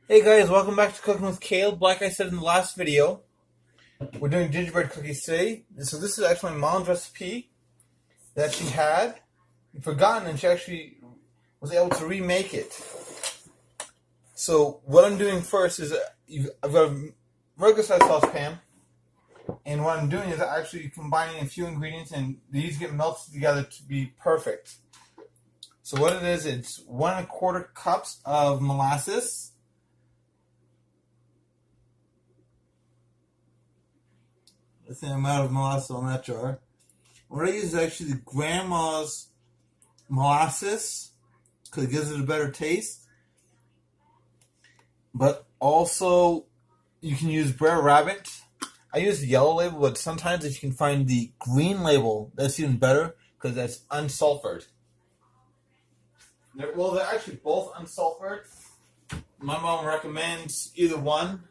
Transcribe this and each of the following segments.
Hey guys, welcome back to Cooking with Caleb. Like I said in the last video, we're doing gingerbread cookies today. So this is actually my mom's recipe that she had forgotten, and she actually was able to remake it. So what I'm doing first is I've got a regular size saucepan, and what I'm doing is actually combining a few ingredients, and these get melted together to be perfect. So what it is, it's 1 1/4 cups of molasses. Let's say I'm out of molasses on that jar. What I use is actually grandma's molasses because it gives it a better taste. But also, you can use Brer Rabbit. I use the yellow label, but sometimes if you can find the green label, that's even better because that's unsulfured. Well, they're actually both unsulfured. My mom recommends either one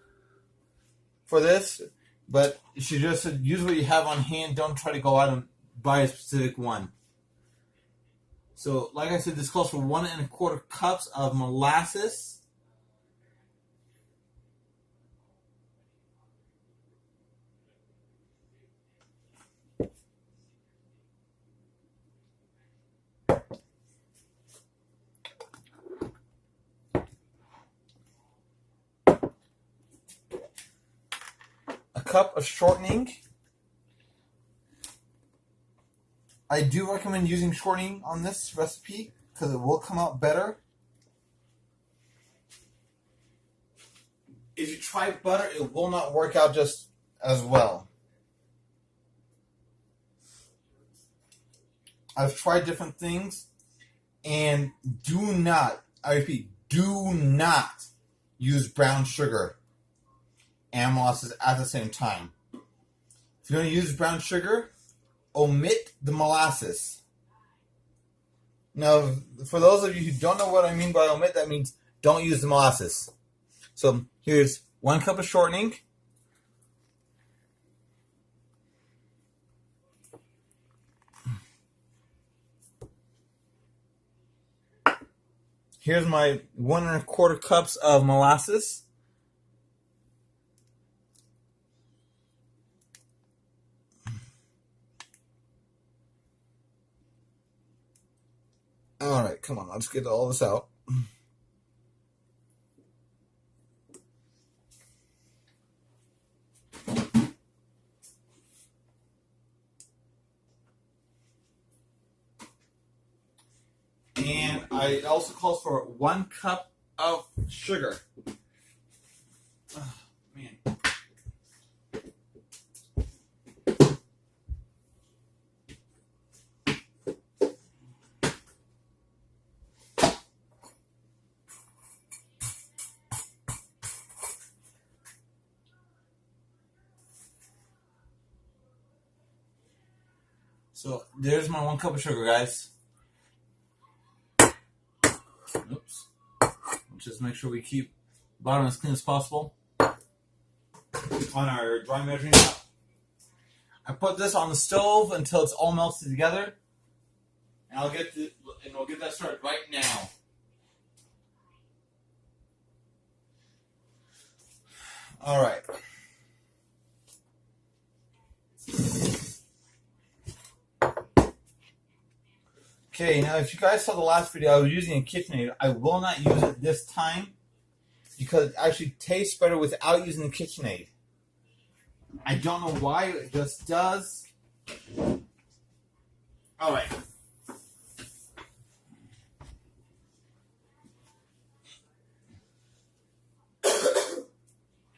for this. But she just said, use what you have on hand. Don't try to go out and buy a specific one. So, like I said, this calls for 1 1/4 cups of molasses. A cup of shortening. I do recommend using shortening on this recipe because it will come out better. If you try butter, it will not work out just as well. I've tried different things, and do not, I repeat, do not use brown sugar and molasses at the same time. If you're going to use brown sugar, omit the molasses. Now, for those of you who don't know what I mean by omit, that means don't use the molasses. So here's 1 cup of shortening. Here's my 1 1/4 cups of molasses. All right, come on, let's get all this out. And it also calls for 1 cup of sugar. Oh, man. So there's my 1 cup of sugar, guys. Oops. Just make sure we keep the bottom as clean as possible on our dry measuring cup. I put this on the stove until it's all melted together, and we'll get that started right now. All right. Okay, now if you guys saw the last video, I was using a KitchenAid. I will not use it this time because it actually tastes better without using the KitchenAid. I don't know why, it just does. All right.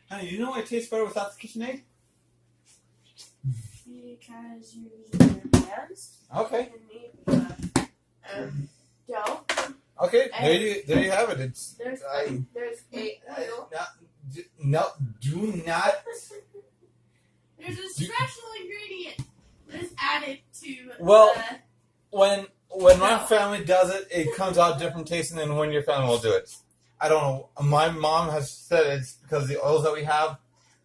Honey, you know why it tastes better without the KitchenAid? Because you're using your hands. Okay. Dough. Okay, there you have it. There's oil. No, do not. There's a special ingredient that's added to. Well, when my family does it, it comes out different tasting than when your family will do it. I don't know. My mom has said it's because of the oils that we have.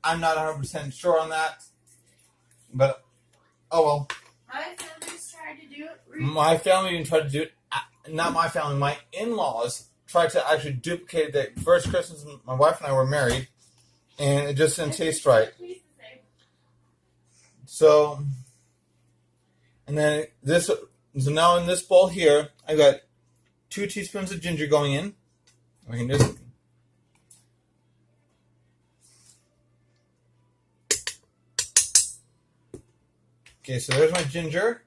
I'm not 100% sure on that, but oh well. My family's tried to do it. My family even tried to do it. Not my family. My in-laws tried to actually duplicate the first Christmas my wife and I were married, and it just didn't taste right. So, and then so now in this bowl here, I got 2 teaspoons of ginger going in. I can just okay. So there's my ginger.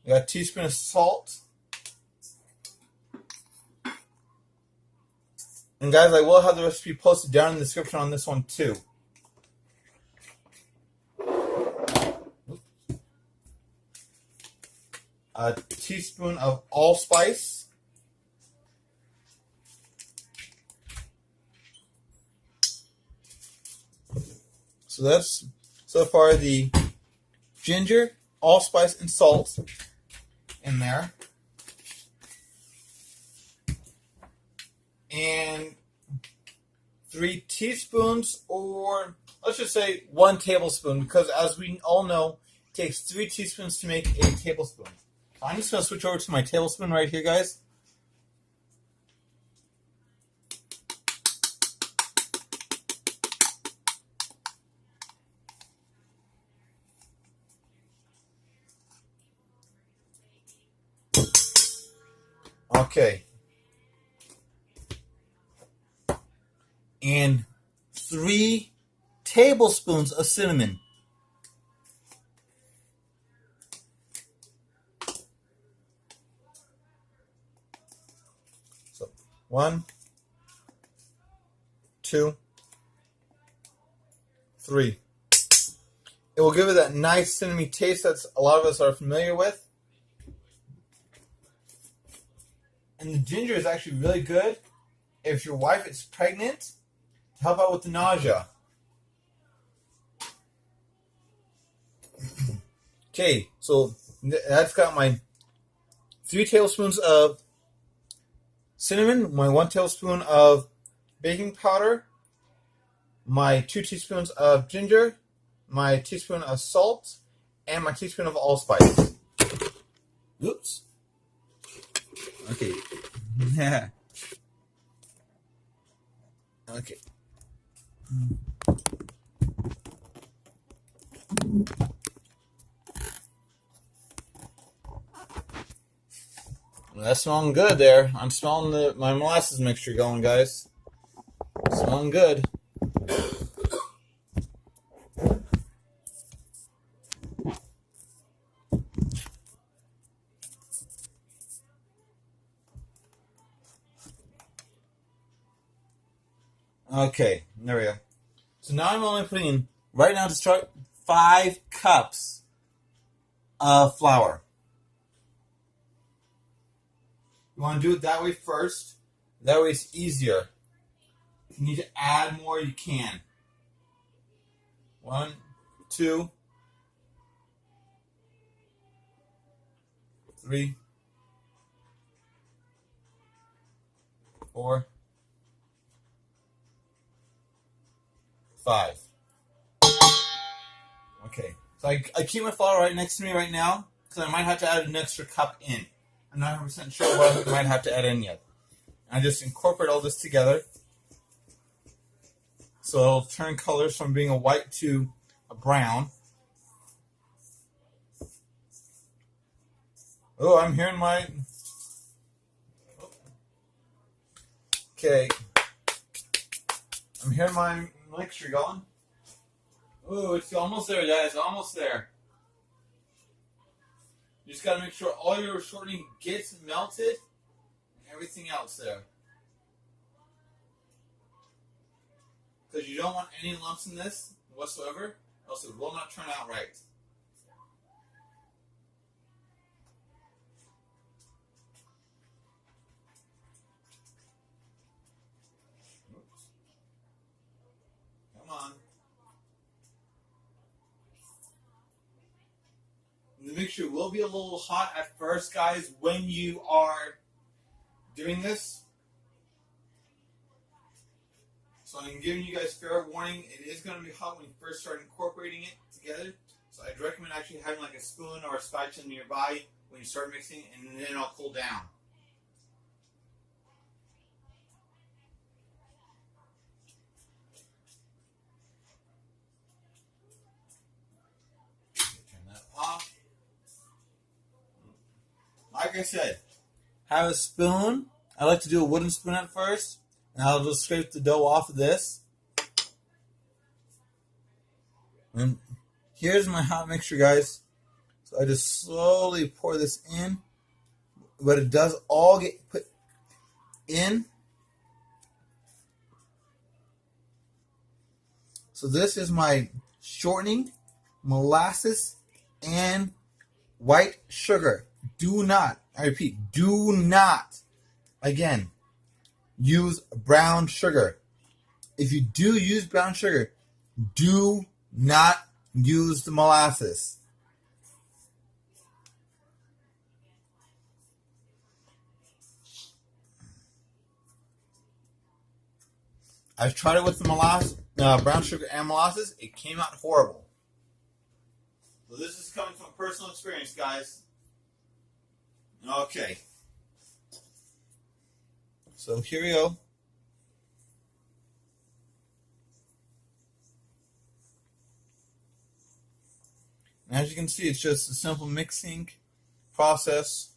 I got a teaspoon of salt. And guys, I will have the recipe posted down in the description on this one too. A teaspoon of allspice. So that's so far the ginger, allspice, and salt in there. And 3 teaspoons, or let's just say 1 tablespoon, because as we all know, it takes 3 teaspoons to make a tablespoon. I'm just going to switch over to my tablespoon right here, guys. Okay. And 3 tablespoons of cinnamon. So 1, 2, 3. It will give it that nice cinnamony taste that a lot of us are familiar with. And the ginger is actually really good if your wife is pregnant to help out with the nausea. Okay, so that's got my 3 tablespoons of cinnamon, my 1 tablespoon of baking powder, my 2 teaspoons of ginger, my teaspoon of salt, and my teaspoon of allspice. Oops. Okay. Okay. Well, that's smelling good there. I'm smelling my molasses mixture going, guys. Smelling good. Okay, there we go. So now I'm only putting in, right now to start, 5 cups of flour. You want to do it that way first. That way it's easier. If you need to add more, you can. 1, 2, 3, 4, 5. Okay, so I keep my flour right next to me right now because I might have to add an extra cup in. I'm not 100% sure what I might have to add in yet. I just incorporate all this together so it'll turn colors from being a white to a brown. Oh, I'm hearing my... Okay. I'm hearing my mixture going. Oh, it's almost there, guys. Almost there. You just gotta make sure all your shortening gets melted and everything else there. Because you don't want any lumps in this whatsoever, else it will not turn out right. Oops. Come on. The mixture will be a little hot at first, guys, when you are doing this. So I'm giving you guys fair warning. It is going to be hot when you first start incorporating it together. So I'd recommend actually having like a spoon or a spatula nearby when you start mixing, and then it'll cool down. Turn that off. Like I said, have a spoon. I like to do a wooden spoon at first, and I'll just scrape the dough off of this. And here's my hot mixture, guys. So I just slowly pour this in, but it does all get put in. So this is my shortening, molasses, and white sugar. Do not, I repeat, do not, again, use brown sugar. If you do use brown sugar, do not use the molasses. I've tried it with the brown sugar and molasses. It came out horrible. So this is coming from personal experience, guys. Okay. So here we go. And as you can see, it's just a simple mixing process.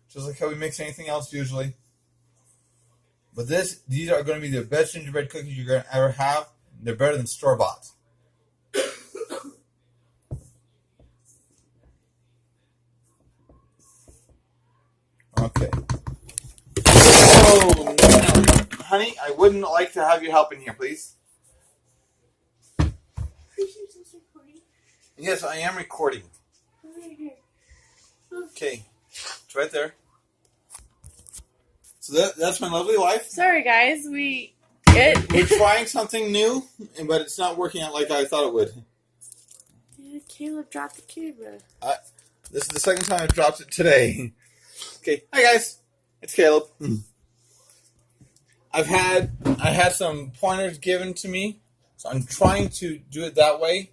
Just like how we mix anything else usually. But these are going to be the best gingerbread cookies you're going to ever have. They're better than store-bought. Okay. Oh, no. Honey, I wouldn't like to have you help in here, please. Yes, I am recording. Okay. It's right there. So that's my lovely wife. Sorry, guys. We're trying something new, but it's not working out like I thought it would. Yeah, Caleb dropped the camera. This is the second time I've dropped it today. Okay, hi guys, it's Caleb. I had some pointers given to me, so I'm trying to do it that way.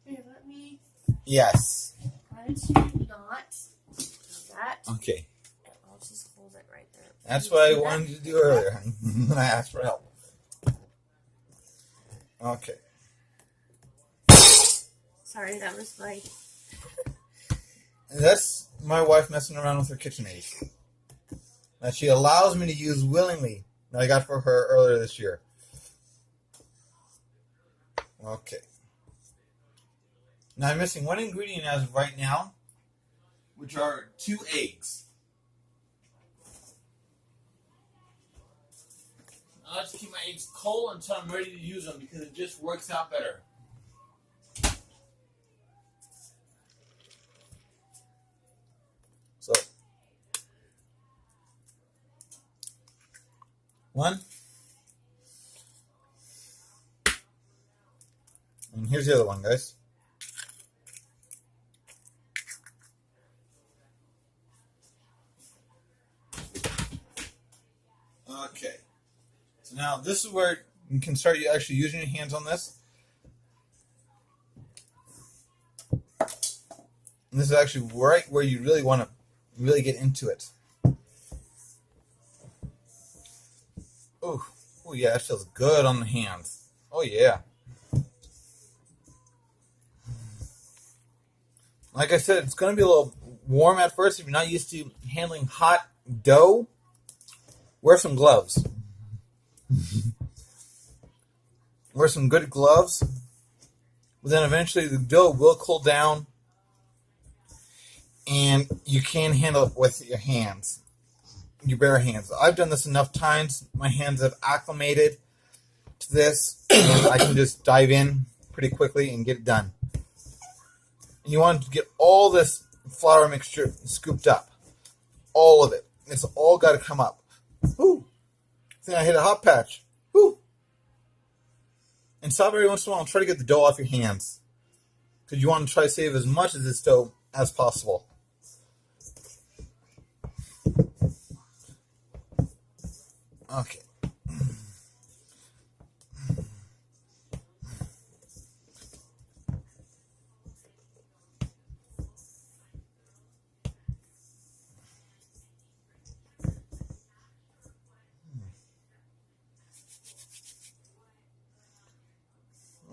Here, let me. Yes. Why did you not do that? Okay. I'll just hold it right there. That's what I wanted to do earlier when I asked for help. Okay. Sorry, that was my. And that's my wife messing around with her KitchenAid that she allows me to use willingly that I got for her earlier this year. Okay. Now I'm missing one ingredient as of right now, which are 2 eggs. I like to keep my eggs cold until I'm ready to use them because it just works out better. So, 1. And here's the other one, guys. Okay. So now this is where you can start actually using your hands on this. And this is actually right where you really want to really get into it. Oh yeah, that feels good on the hands. Oh yeah. Like I said, it's going to be a little warm at first if you're not used to handling hot dough. Wear some gloves. Wear some good gloves. But then eventually the dough will cool down and you can handle it with your hands, your bare hands. I've done this enough times. My hands have acclimated to this and I can just dive in pretty quickly and get it done. And you want to get all this flour mixture scooped up. All of it. It's all got to come up. Whew. I think I hit a hot patch. Whew. And stop every once in a while and try to get the dough off your hands. Because you want to try to save as much of this dough as possible. Okay.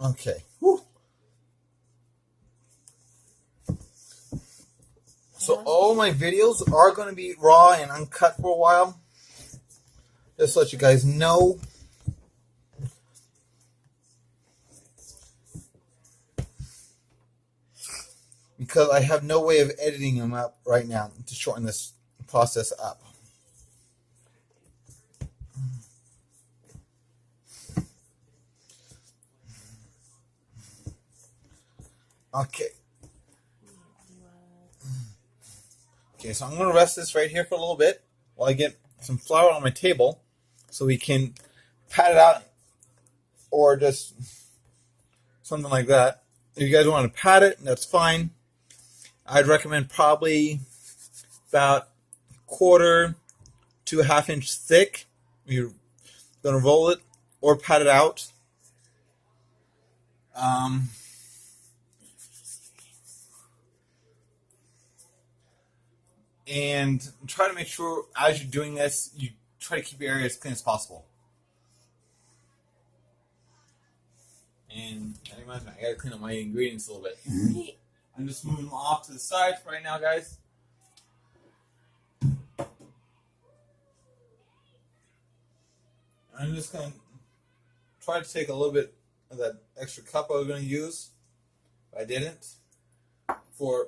Okay. Whew. So all my videos are going to be raw and uncut for a while. Just to let you guys know. Because I have no way of editing them up right now to shorten this process up. Okay. Okay, so I'm going to rest this right here for a little bit while I get some flour on my table so we can pat it out or just something like that. If you guys want to pat it, that's fine. I'd recommend probably about 1/4 to a 1/2 inch thick. You're going to roll it or pat it out. And try to make sure as you're doing this, you try to keep your area as clean as possible. And I imagine I gotta clean up my ingredients a little bit. I'm just moving them off to the side right now, guys. I'm just gonna try to take a little bit of that extra cup I was gonna use, but I didn't, for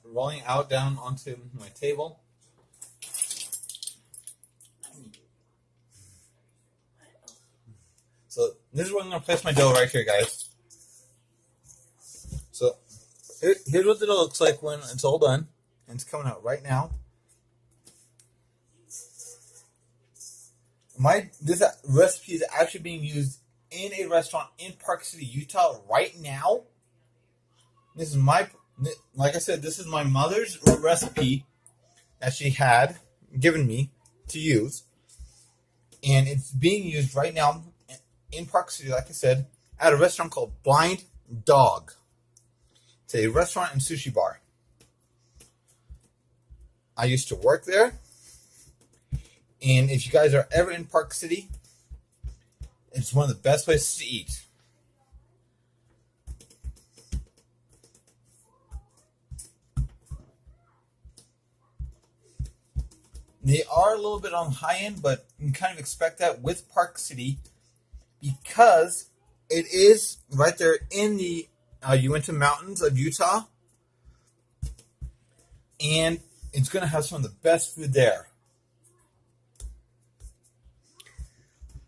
rolling out down onto my table. So this is where I'm going to place my dough right here, guys. So here's what the dough looks like when it's all done. And it's coming out right now. This recipe is actually being used in a restaurant in Park City, Utah right now. This is like I said, this is my mother's recipe that she had given me to use. And it's being used right now in Park City, like I said, at a restaurant called Blind Dog. It's a restaurant and sushi bar. I used to work there. And if you guys are ever in Park City, it's one of the best places to eat. They are a little bit on the high end, but you can kind of expect that with Park City because it is right there in the Uinta Mountains of Utah. And it's going to have some of the best food there.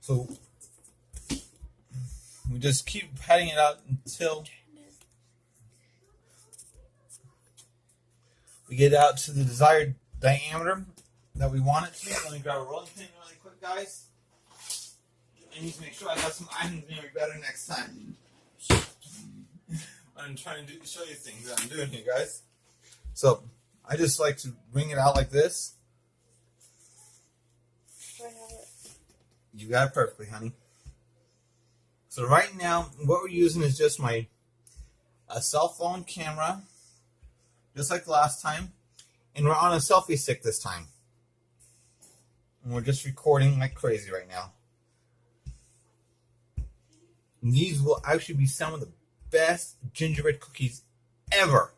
So we just keep patting it out until we get out to the desired diameter that we want it to be. Let me grab a rolling pin really quick, guys. I need to make sure I got some items maybe better next time. I'm trying to show you things that I'm doing here, guys. So I just like to bring it out like this. Do I have it? You got it perfectly, honey. So right now, what we're using is just my cell phone camera, just like the last time. And we're on a selfie stick this time. And we're just recording like crazy right now. And these will actually be some of the best gingerbread cookies ever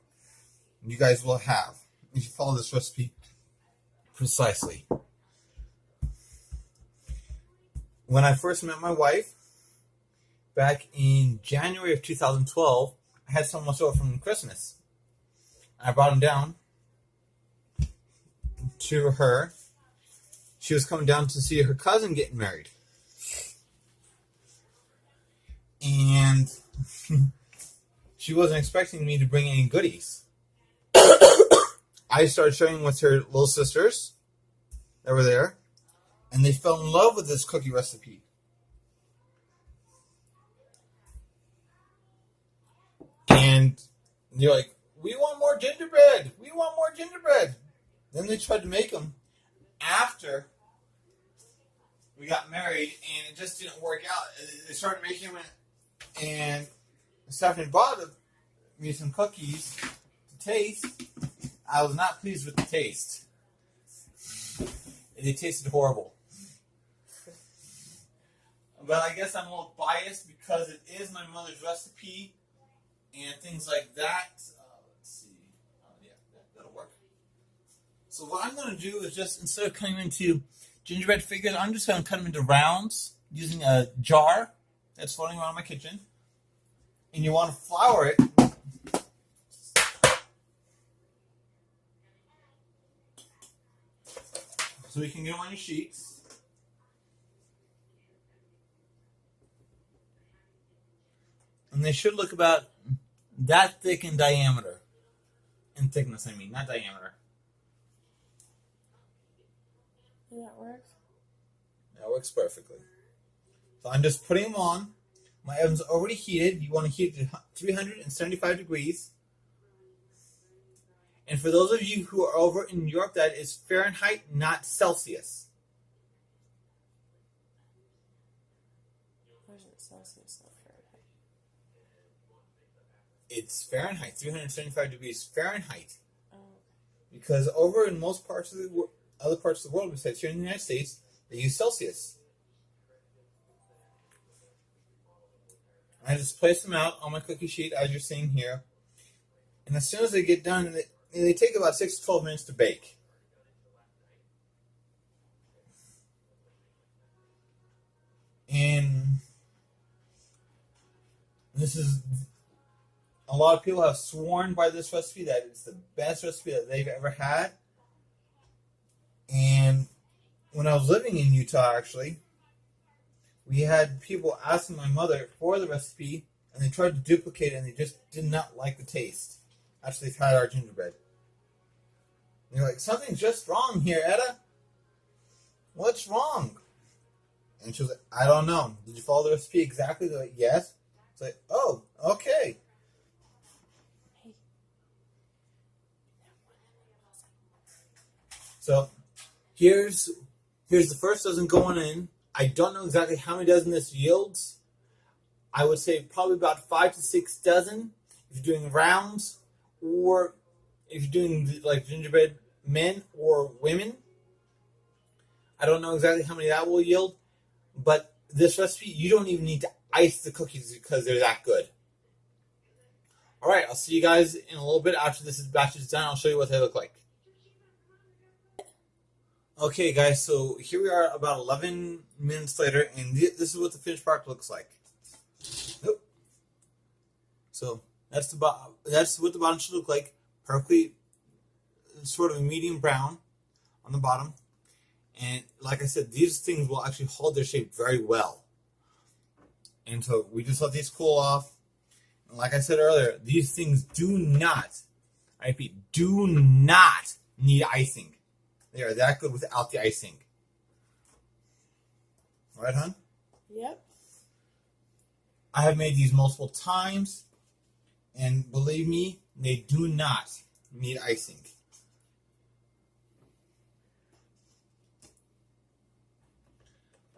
you guys will have if you follow this recipe precisely. When I first met my wife, back in January of 2012, I had someone over from Christmas. I brought him down to her. She was coming down to see her cousin getting married. And she wasn't expecting me to bring any goodies. I started sharing with her little sisters that were there, and they fell in love with this cookie recipe. And they're like, we want more gingerbread. We want more gingerbread. Then they tried to make them after we got married, and it just didn't work out. They started making them, and Stephanie bought me some cookies to taste. I was not pleased with the taste. They tasted horrible. but I guess I'm a little biased because it is my mother's recipe and things like that. Let's see. Yeah, that'll work. So what I'm going to do is just, instead of cutting them into gingerbread figures, I'm just going to cut them into rounds using a jar that's floating around my kitchen. And you want to flour it. So you can get them on your sheets. And they should look about that thick in diameter. In thickness, I mean, not diameter. Does that work? That works perfectly. So I'm just putting them on. My oven's already heated. You want to heat it to 375 degrees. And for those of you who are over in Europe, that is Fahrenheit, not Celsius. Where's it Celsius, not Fahrenheit? It's Fahrenheit, 375 degrees Fahrenheit. Oh. Because over in most parts of the other parts of the world, besides here in the United States, they use Celsius. I just place them out on my cookie sheet, as you're seeing here. And as soon as they get done, they take about 6 to 12 minutes to bake. And this is, a lot of people have sworn by this recipe that it's the best recipe that they've ever had. And when I was living in Utah, actually, we had people asking my mother for the recipe, and they tried to duplicate it, and they just did not like the taste after they've had our gingerbread. And they're like, something's just wrong here, Etta. What's wrong? And she was like, I don't know. Did you follow the recipe exactly? They're like, yes. It's like, oh, okay. So here's the first dozen going in. I don't know exactly how many dozen this yields. I would say probably about 5 to 6 dozen if you're doing rounds, or if you're doing like gingerbread men or women. I don't know exactly how many that will yield, but this recipe, you don't even need to ice the cookies because they're that good. All right, I'll see you guys in a little bit after this batch is done. I'll show you what they look like. Okay, guys, so here we are about 11 minutes later, and this is what the finished product looks like. Nope. So that's what the bottom should look like. Perfectly, sort of a medium brown on the bottom. And like I said, these things will actually hold their shape very well. And so we just let these cool off. And like I said earlier, these things do not, I repeat, do not need icing. They are that good without the icing. Right, hon? Yep. I have made these multiple times, and believe me, they do not need icing.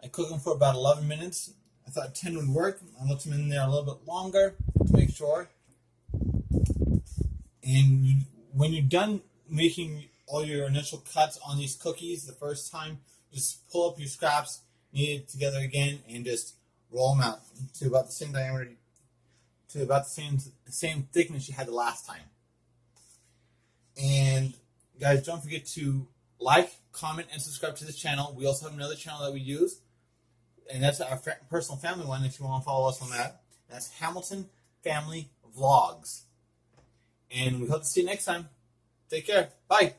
I cook them for about 11 minutes. I thought 10 would work. I left them in there a little bit longer to make sure. And when you're done making all your initial cuts on these cookies the first time, just pull up your scraps, knead it together again, and just roll them out to about the same diameter, to about the same thickness you had the last time. And guys, don't forget to like, comment, and subscribe to this channel. We also have another channel that we use, and that's our personal family one if you want to follow us on that. That's Hamilton Family Vlogs. And we hope to see you next time. Take care. Bye.